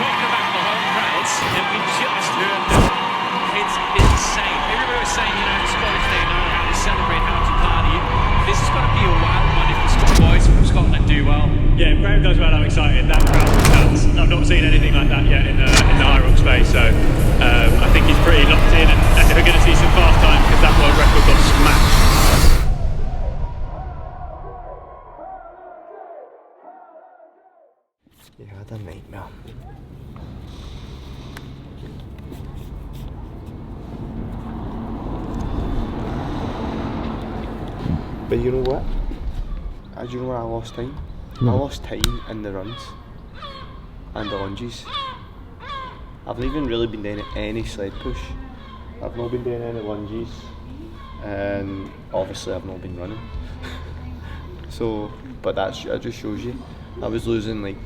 talking about the home crowds, and we just heard them. It's insane. Everybody was saying, you know, Scottish, they know how to celebrate, how to party. This is going to be a wild one if the boys from Scotland do well. Yeah, if Graham does well, I'm excited. That crowd was nuts. I've not seen anything like that yet in the HYROX space, so I think he's pretty locked in, and we're going to see some fast time because that world record got smashed. Yeah, I had a nightmare. But you know what? Do you know where I lost time? No. I lost time in the runs and the lunges. I've not even really been doing any sled push. I've not been doing any lunges, and obviously I've not been running. So, but that just shows you. I was losing like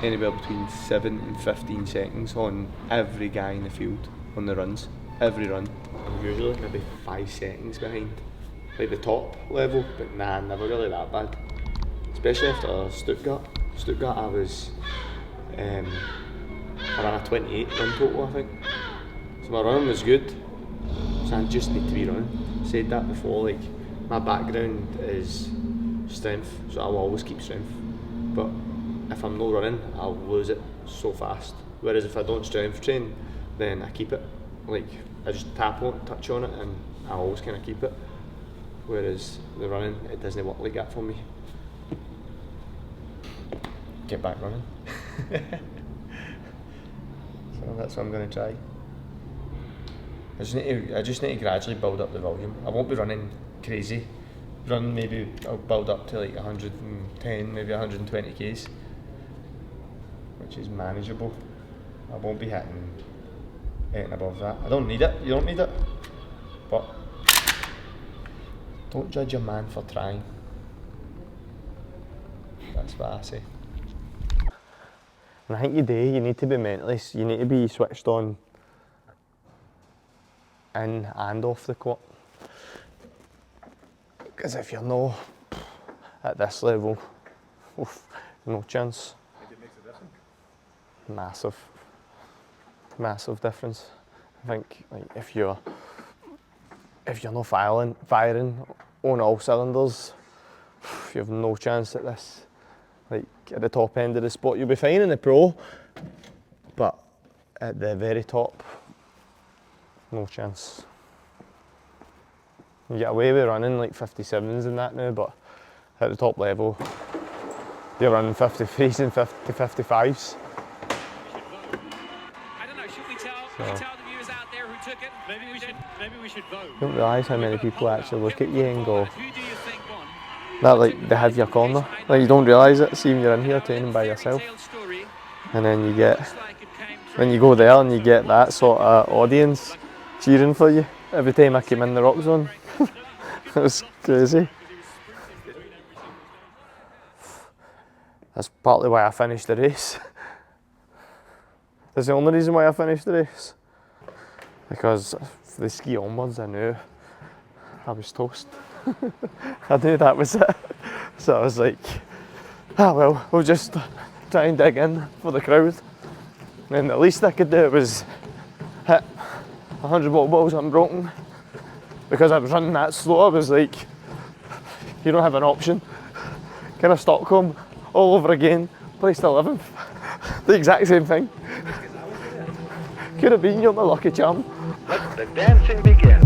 anywhere between 7 and 15 seconds on every guy in the field on the runs. Every run. I'm usually like maybe 5 seconds behind, like the top level, but nah, never really that bad. Especially after Stuttgart. Stuttgart, I was I ran a 28 run total, I think. So my running was good. So I just need to be running. I said that before, like my background is strength, so I will always keep strength. But if I'm not running, I'll lose it so fast. Whereas if I don't strength train, then I keep it. Like I just touch on it, and I always kind of keep it. Whereas the running, it doesn't work like that for me. Get back running. So that's what I'm going to try. I just need to gradually build up the volume. I won't be running crazy. Maybe I'll build up to like 110, maybe 120 k's, which is manageable. I won't be hitting anything above that. I don't need it. You don't need it. But don't judge a man for trying. That's what I say. And I think you need to be mentally, you need to be switched on in and off the court. Because if you're not at this level, no chance. Think it makes a difference? Massive difference. I think like if you're not firing on all cylinders, you have no chance at this. Like at the top end of the sport, you'll be fine in the pro, but at the very top, no chance. You get away with running like 57s and that now, but at the top level, you're running 53s and 55s. I don't know, should we tell the viewers out there who took it? Maybe we should vote. You don't realise how many people actually look at you and go, Who do you think won? that like they have your corner. Like you don't realise it, see when you're in here training by yourself. And then you get, when you go there and you get that sort of audience cheering for you every time I came in the rock zone. It was crazy. That's partly why I finished the race. That's the only reason why I finished the race. Because for the ski onwards, I knew I was toast. I knew that was it. So I was like, well, we'll just try and dig in for the crowd. And the least I could do was hit 100 water balls unbroken. Because I was running that slow, I was like, you don't have an option. Kind of Stockholm all over again, placed 11th. The exact same thing. Could have been, you're my lucky charm. Let the dancing begin.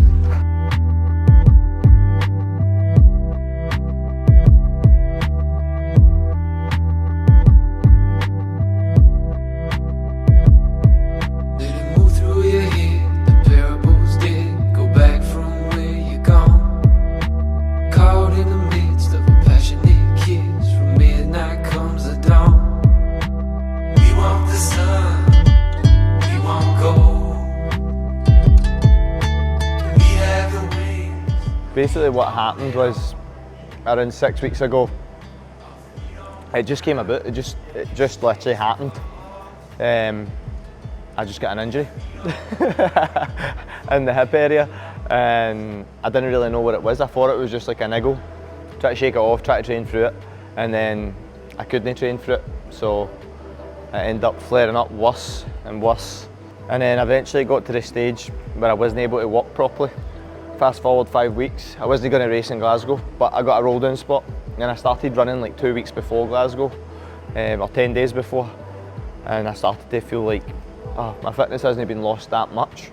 Basically what happened was, around 6 weeks ago, it just came about, it just literally happened. I just got an injury in the hip area, and I didn't really know what it was. I thought it was just like a niggle. Tried to shake it off, tried to train through it, and then I couldn't train through it. So it ended up flaring up worse and worse. And then eventually got to the stage where I wasn't able to walk properly. Fast forward 5 weeks, I wasn't going to race in Glasgow, but I got a roll down spot. And I started running like 2 weeks before Glasgow, or 10 days before. And I started to feel like, oh, my fitness hasn't been lost that much.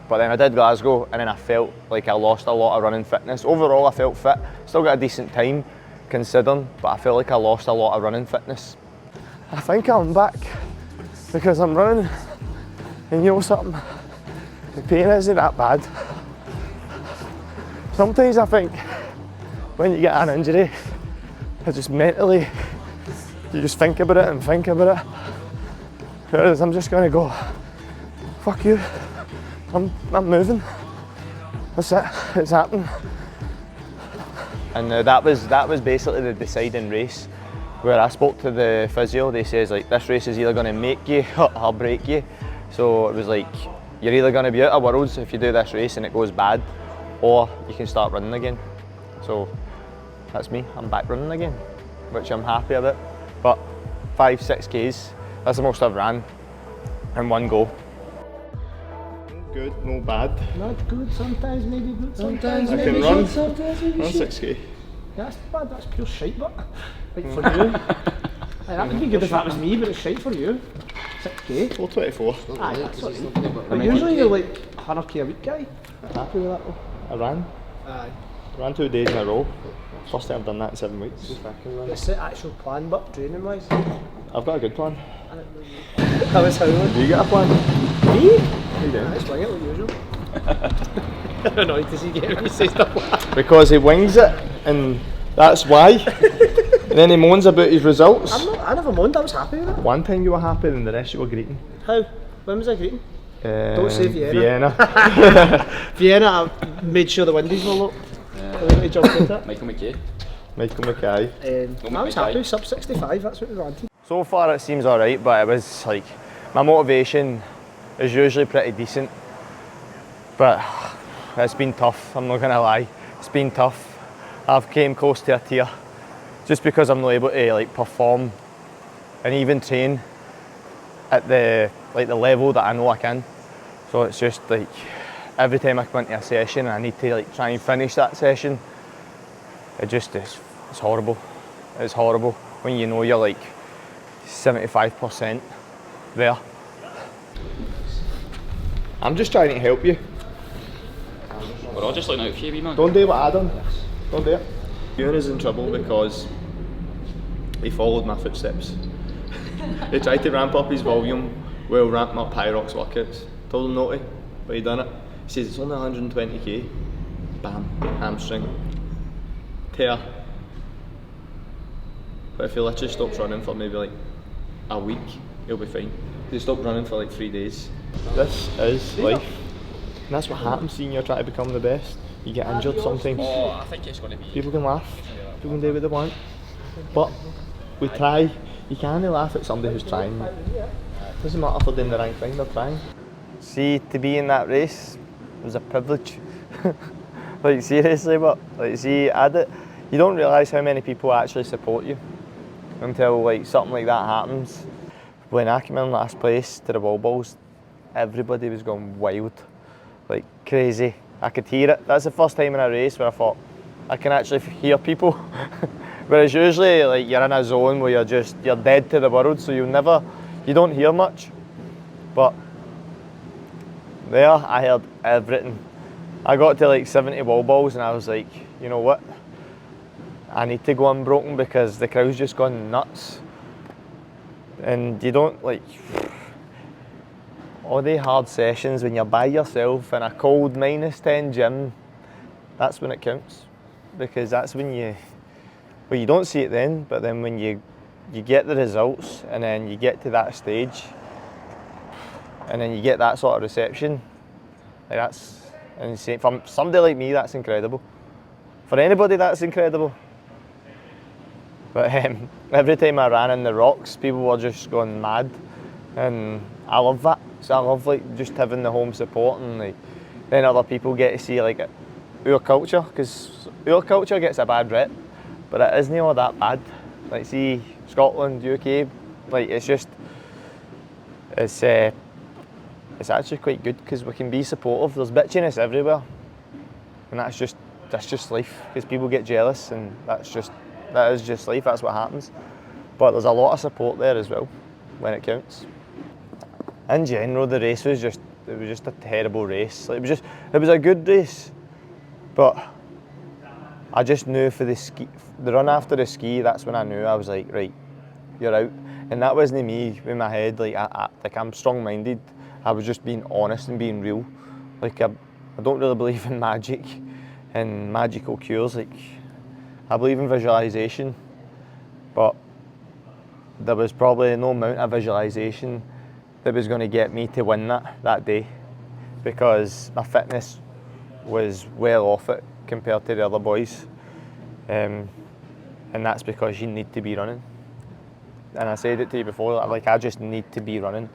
But then I did Glasgow, and then I felt like I lost a lot of running fitness. Overall, I felt fit, still got a decent time considering, but I felt like I lost a lot of running fitness. I think I'm back because I'm running, and you know something, the pain isn't that bad. Sometimes I think when you get an injury, I just mentally, you just think about it and think about it. Whereas I'm just gonna go, fuck you, I'm moving. That's it, it's happening. And that was basically the deciding race, where I spoke to the physio. They says like, this race is either gonna make you or break you. So it was like, you're either gonna be out of Worlds if you do this race and it goes bad, or you can start running again. So that's me, I'm back running again, which I'm happy about. But 5-6 Ks, that's the most I've ran in one go. Good, no bad. Not good, sometimes maybe good, sometimes I maybe can run, good, sometimes maybe run shit. 6K. That's bad, that's pure shite, but like for you. That would be good if that was me, but it's shite for you. 6K. 4:24. Aye, that's alright. But usually you're like 100K a week guy. Happy with that though? I ran. Aye. Ran 2 days in a row. First time I've done that in 7 weeks. What's the actual plan, but training wise? I've got a good plan. How is Howland? Do you get a plan? Me? How you doing? I swing it like usual. I'm annoyed to see Gary say stuff like that. Because he wings it, and that's why. And then he moans about his results. I never moaned, I was happy with it. One time you were happy and the rest you were greeting. How? When was I greeting? Don't say Vienna. Vienna. Vienna, I made sure the windows were locked. I jumped into it. Michael McKay. Michael Mackay. I was happy, sub 65, that's what we wanted. So far it seems alright, but it was like, my motivation is usually pretty decent. But it's been tough, I'm not gonna lie. It's been tough. I've came close to a tear just because I'm not able to like perform and even train at the level that I know I can. So it's just like every time I come into a session and I need to like try and finish that session, it just is, it's horrible. It's horrible when you know you're like 75% there. I'm just trying to help you. We're all just looking out for you, wee man. Don't do what I done. Don't do it. Ewan is in trouble because he followed my footsteps. He tried to ramp up his volume while ramping up HYROX workouts. Told him not to, but he done it. He says it's only 120k. Bam, hamstring. Tear. But if he literally stops running for maybe like a week, he'll be fine. He stopped running for like 3 days. This is life. And that's what happens seeing you're trying to become the best. You get injured sometimes. Oh, I think it's going to be... People can laugh, people can do what they want. But we try, you can't laugh at somebody who's trying. It doesn't matter if they're doing the right thing, they're trying. See, to be in that race was a privilege. Like seriously, but like see, you don't realise how many people actually support you until like something like that happens. When I came in last place to the wall balls, everybody was going wild, like crazy. I could hear it. That's the first time in a race where I thought, I can actually hear people. Whereas usually like you're in a zone where you're dead to the world, so you don't hear much. But there, I heard everything. I got to like 70 wall balls and I was like, you know what? I need to go unbroken because the crowd's just gone nuts. And you don't like, all the hard sessions when you're by yourself in a cold -10 gym, that's when it counts. Because that's when you don't see it then, but then when you get the results and then you get to that stage and then you get that sort of reception, like that's insane. For somebody like me, that's incredible. For anybody, that's incredible. But every time I ran in the rocks, people were just going mad, and I love that. So I love like just having the home support, and like then other people get to see like our culture, because our culture gets a bad rep, but it isn't all that bad. Like see Scotland, UK, like it's just It's actually quite good because we can be supportive. There's bitchiness everywhere, and that's just life. Because people get jealous, and that is just life. That's what happens. But there's a lot of support there as well when it counts. In general, the race was just a terrible race. Like, it was a good race, but I just knew for the run after the ski, that's when I knew. I was like, right, you're out. And that wasn't me in my head. Like I'm strong-minded. I was just being honest and being real. Like I don't really believe in magic and magical cures. Like I believe in visualization, but there was probably no amount of visualization that was going to get me to win that day, because my fitness was well off it compared to the other boys, and that's because you need to be running. And I said it to you before, like I just need to be running.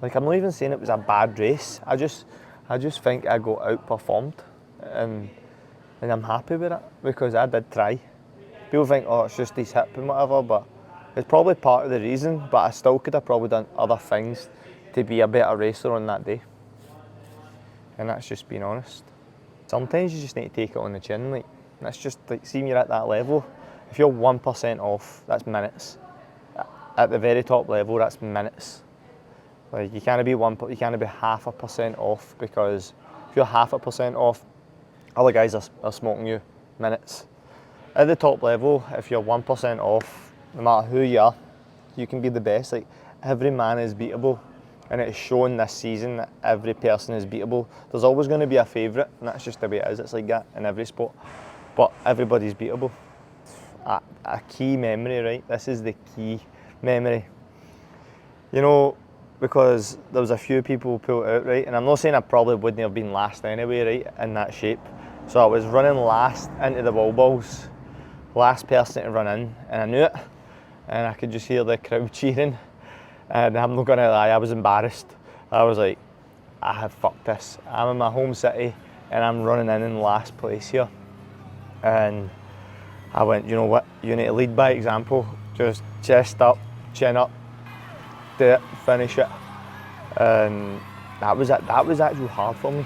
Like I'm not even saying it was a bad race. I just think I got outperformed, and I'm happy with it because I did try. People think, oh, it's just his hip and whatever, but it's probably part of the reason. But I still could have probably done other things to be a better racer on that day. And that's just being honest. Sometimes you just need to take it on the chin. Like that's just like, see when you're at that level, if you're 1% off, that's minutes. At the very top level, that's minutes. Like you can't be 0.5% off, because if you're 0.5% off, other guys are smoking you minutes. At the top level, if you're 1% off, no matter who you are, you can be the best. Like every man is beatable, and it's shown this season that every person is beatable. There's always going to be a favourite, and that's just the way it is. It's like that in every sport, but everybody's beatable. A key memory, right? This is the key memory. You know, because there was a few people pulled out, right? And I'm not saying I probably wouldn't have been last anyway, right? In that shape. So I was running last into the wall balls, last person to run in, and I knew it. And I could just hear the crowd cheering. And I'm not gonna lie, I was embarrassed. I was like, I have fucked this. I'm in my home city and I'm running in last place here. And I went, you know what, you need to lead by example. Just chest up, chin up, do it, finish it. And that was actually hard for me.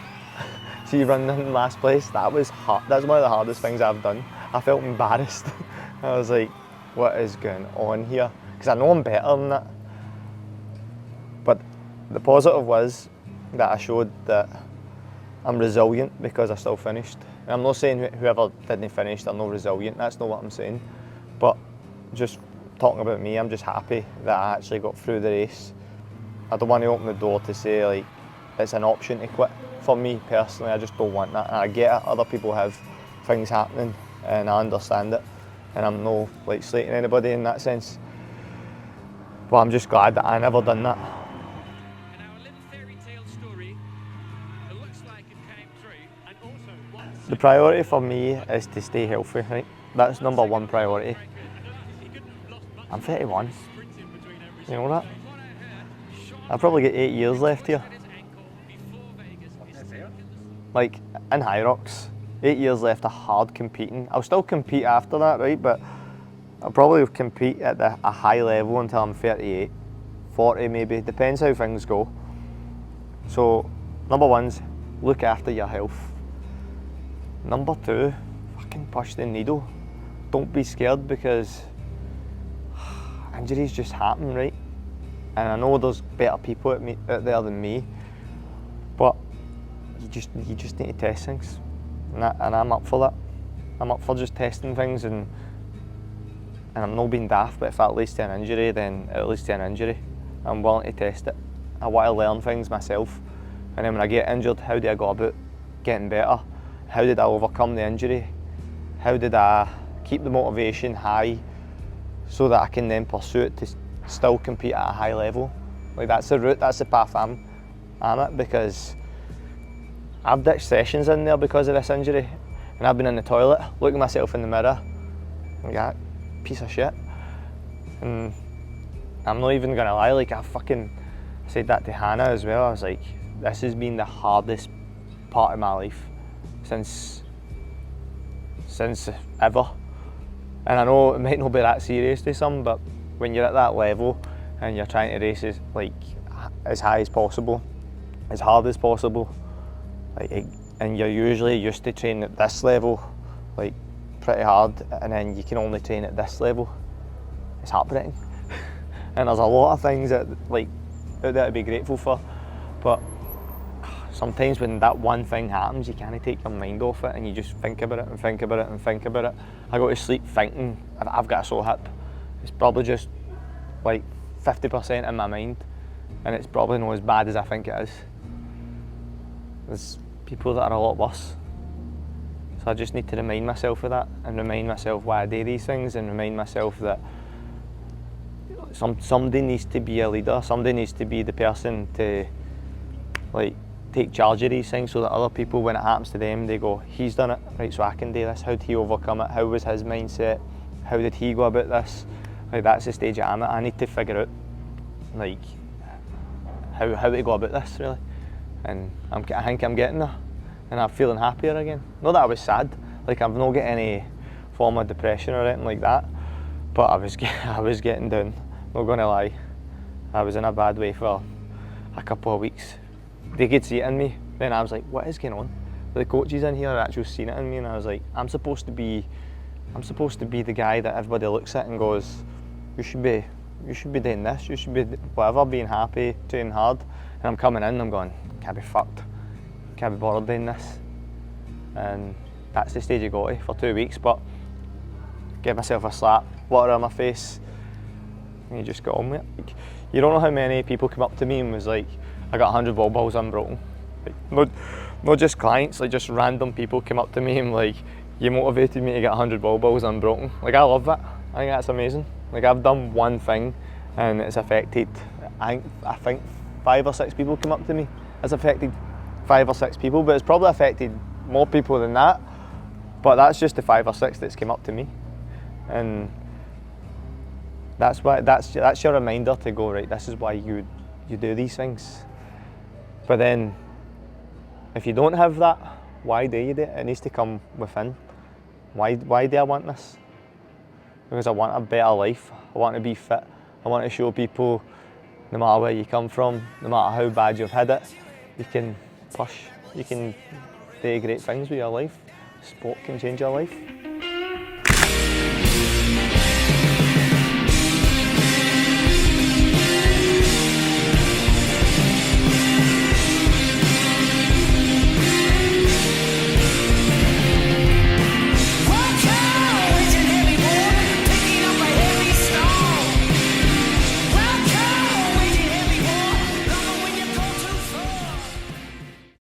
See, running in last place, that was hard. That's one of the hardest things I've done. I felt embarrassed. I was like, what is going on here? Because I know I'm better than that. But the positive was that I showed that I'm resilient because I still finished. And I'm not saying whoever didn't finish, they're not resilient. That's not what I'm saying. But just talking about me, I'm just happy that I actually got through the race. I don't want to open the door to say like it's an option to quit. For me personally, I just don't want that. And I get it, other people have things happening and I understand it. And I'm no like slating anybody in that sense. But I'm just glad that I never done that. And our little fairy tale story, it looks like it came through. And also, The priority for me is to stay healthy, right? That's number one priority. I'm 31. You know that? I've probably got 8 years left here. Like in HYROX, 8 years left of hard competing. I'll still compete after that, right? But I'll probably compete at a high level until I'm 38, 40 maybe, depends how things go. So, number one's look after your health. Number two, fucking push the needle. Don't be scared because injuries just happen, right? And I know there's better people out there than me, but you just need to test things, and I'm up for that. I'm up for just testing things, and I'm not being daft, but if that leads to an injury, then it leads to an injury. I'm willing to test it. I want to learn things myself, and then when I get injured, how do I go about getting better? How did I overcome the injury? How did I keep the motivation high so that I can then pursue it to still compete at a high level? Like that's the route, that's the path I'm at, because I've ditched sessions in there because of this injury, and I've been in the toilet looking myself in the mirror like that piece of shit. And I'm not even gonna lie, like I said that to Hannah as well. I was like, this has been the hardest part of my life since ever. And I know it might not be that serious to some, but when you're at that level and you're trying to race like as high as possible, as hard as possible, like, and you're usually used to training at this level, like pretty hard, and then you can only train at this level. It's heartbreaking. And there's a lot of things that I'd be grateful for, but sometimes when that one thing happens, you can't take your mind off it, and you just think about it and think about it and think about it. I go to sleep thinking I've got a sore hip. It's probably just like 50% in my mind, and it's probably not as bad as I think it is. There's people that are a lot worse. So I just need to remind myself of that, and remind myself why I do these things, and remind myself that somebody needs to be a leader, somebody needs to be the person to like take charge of these things, so that other people, when it happens to them, they go, he's done it, right, so I can do this. How did he overcome it? How was his mindset? How did he go about this? Like, that's the stage I'm at. I need to figure out like how to go about this, really. And I think I'm getting there, and I'm feeling happier again. Not that I was sad, like I've not got any form of depression or anything like that, but I was getting down, not gonna lie. I was in a bad way for a couple of weeks. They could see it in me, then I was like, what is going on? The coaches in here actually seen it in me, and I was like, I'm supposed to be the guy that everybody looks at and goes, you should be doing this, you should be whatever, being happy, training hard. And I'm coming in and I'm going, can't be fucked, can't be bothered doing this. And that's the stage I got to for 2 weeks, but give myself a slap, water on my face, and you just get on with it. You don't know how many people come up to me and was like, I got 100 ball balls unbroken. Like, not just clients, like just random people come up to me and like, you motivated me to get 100 ball balls unbroken. Like, I love that. I think that's amazing. Like, I've done one thing and it's affected, I think 5 or 6 people come up to me. It's affected 5 or 6 people, but it's probably affected more people than that. But that's just the 5 or 6 that's come up to me. And that's your reminder to go, right, this is why you do these things. But then, if you don't have that, why do you do it? It needs to come within. Why do I want this? Because I want a better life. I want to be fit. I want to show people, no matter where you come from, no matter how bad you've had it, you can push. You can do great things with your life. Sport can change your life.